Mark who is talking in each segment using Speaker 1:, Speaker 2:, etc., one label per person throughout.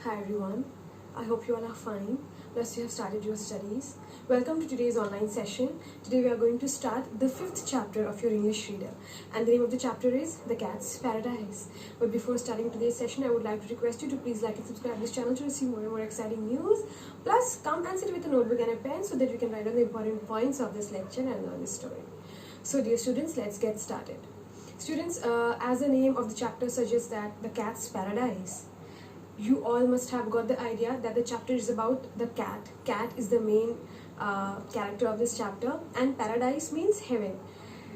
Speaker 1: Hi everyone, I hope you all are fine. Plus, you have started your studies. Welcome to today's online session. Today, we are going to start the fifth chapter of your English reader, and the name of the chapter is The Cat's Paradise. But before starting today's session, I would like to request you to please like and subscribe this channel to receive more and more exciting news. Plus, come and sit with a notebook and a pen so that you can write down the important points of this lecture and learn this story. So, dear students, let's get started. Students, as the name of the chapter suggests that The Cat's Paradise, you all must have got the idea that the chapter is about the cat. Cat is the main character of this chapter, and paradise means heaven.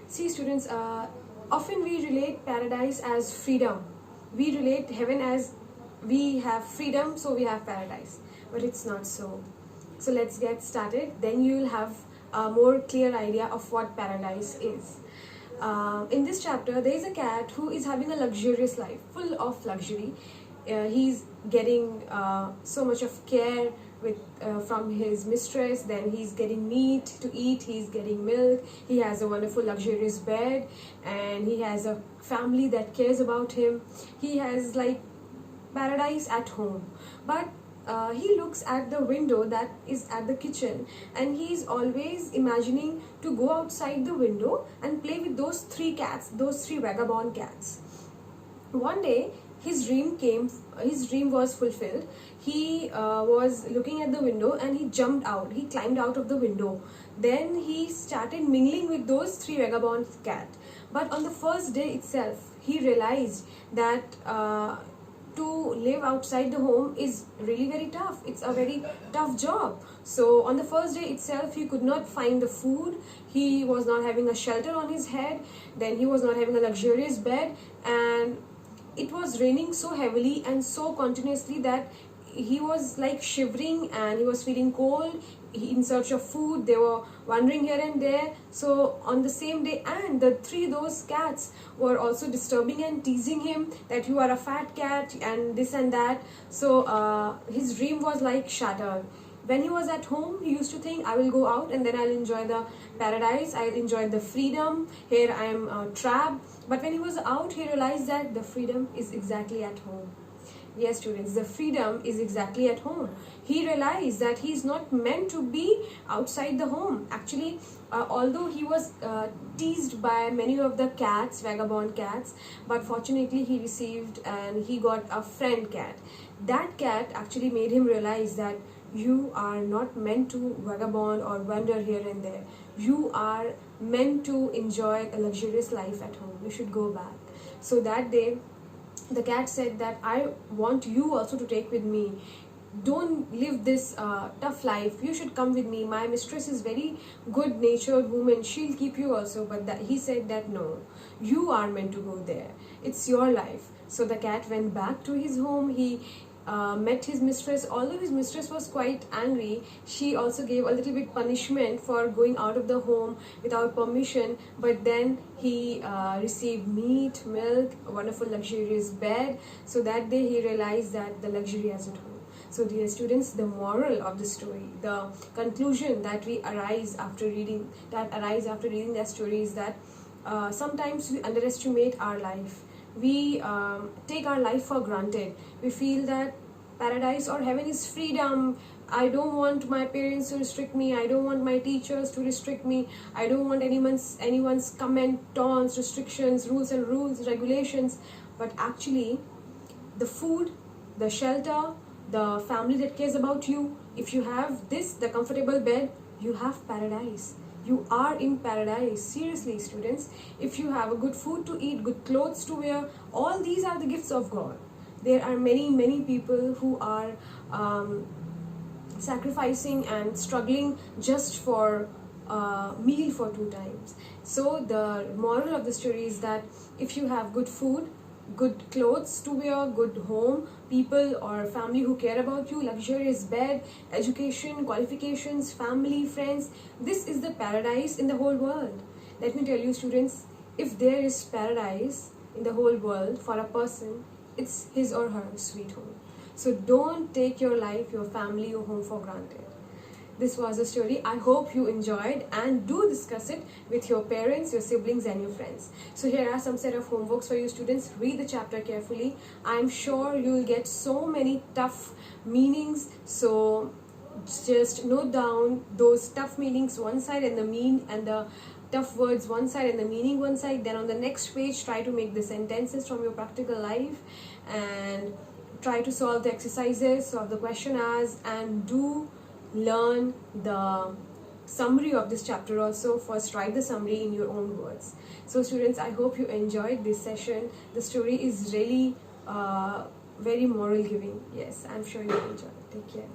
Speaker 1: See, students, often we relate paradise as freedom. We relate heaven as we have freedom, so we have paradise. But it's not so. So let's get started. Then you will have a more clear idea of what paradise is. In this chapter, there is a cat who is having a luxurious life, full of luxury. He's getting so much of care from his mistress. Then he's getting meat to eat, he's getting milk, he has a wonderful luxurious bed, and he has a family that cares about him. He has like paradise at home. But he looks at the window that is at the kitchen, and he's always imagining to go outside the window and play with those three cats, those three vagabond cats. One day his dream was fulfilled. He was looking at the window and he climbed out of the window. Then he started mingling with those three vagabond cats. But on the first day itself, he realized that to live outside the home is really very tough. It's a very tough job. So on the first day itself, he could not find the food. He was not having a shelter on his head. Then he was not having a luxurious bed, and it was raining so heavily and so continuously that he was like shivering and he was feeling cold. In search of food, they were wandering here and there. So on the same day, and those cats were also disturbing and teasing him that you are a fat cat and this and that. So his dream was like shattered. When he was at home, he used to think, I will go out and then I'll enjoy the paradise, I'll enjoy the freedom. Here I am trapped. But when he was out, he realized that the freedom is exactly at home. Yes, students, the freedom is exactly at home. He realized that he is not meant to be outside the home. Actually, although he was teased by many of the cats, vagabond cats, but fortunately he received and he got a friend cat. That cat actually made him realize that you are not meant to vagabond or wander here and there. You are meant to enjoy a luxurious life at home. You should go back. So that day, the cat said that I want you also to take with me. Don't live this tough life. You should come with me. My mistress is very good-natured woman. She'll keep you also. But he said that no, you are meant to go there. It's your life. So the cat went back to his home. He met his mistress. Although his mistress was quite angry, she also gave a little bit punishment for going out of the home without permission. But then he received meat, milk, a wonderful luxurious bed. So that day he realized that the luxury is at home. So dear students, the moral of the story, the conclusion that arises after reading that story is that sometimes we underestimate our life. We take our life for granted. We feel that paradise or heaven is freedom. I don't want my parents to restrict me. I don't want my teachers to restrict me. I don't want anyone's comment, taunts, restrictions, rules, regulations. But actually, the food, the shelter, the family that cares about you, if you have this, the comfortable bed, you have paradise. You are in paradise. Seriously, students, if you have a good food to eat, good clothes to wear, all these are the gifts of God. There are many people who are sacrificing and struggling just for a meal for 2 times. So the moral of the story is that if you have good food, good clothes to wear, good home, people or family who care about you, luxurious bed, education, qualifications, family, friends, this is the paradise in the whole world. Let me tell you, students, if there is paradise in the whole world for a person, it's his or her sweet home. So don't take your life, your family, your home for granted. this was a story. I hope you enjoyed, and do discuss it with your parents, your siblings and your friends. So here are some set of homeworks for you students. Read the chapter carefully. I'm sure you will get so many tough meanings, so just note down those tough meanings one side and the tough words one side and the meaning one side. Then on the next page, try to make the sentences from your practical life and try to solve the exercises, solve the questionnaires, and do learn the summary of this chapter also. First write the summary in your own words. So students, I hope you enjoyed this session. The story is really very moral giving. Yes, I'm sure you enjoyed it. Take care.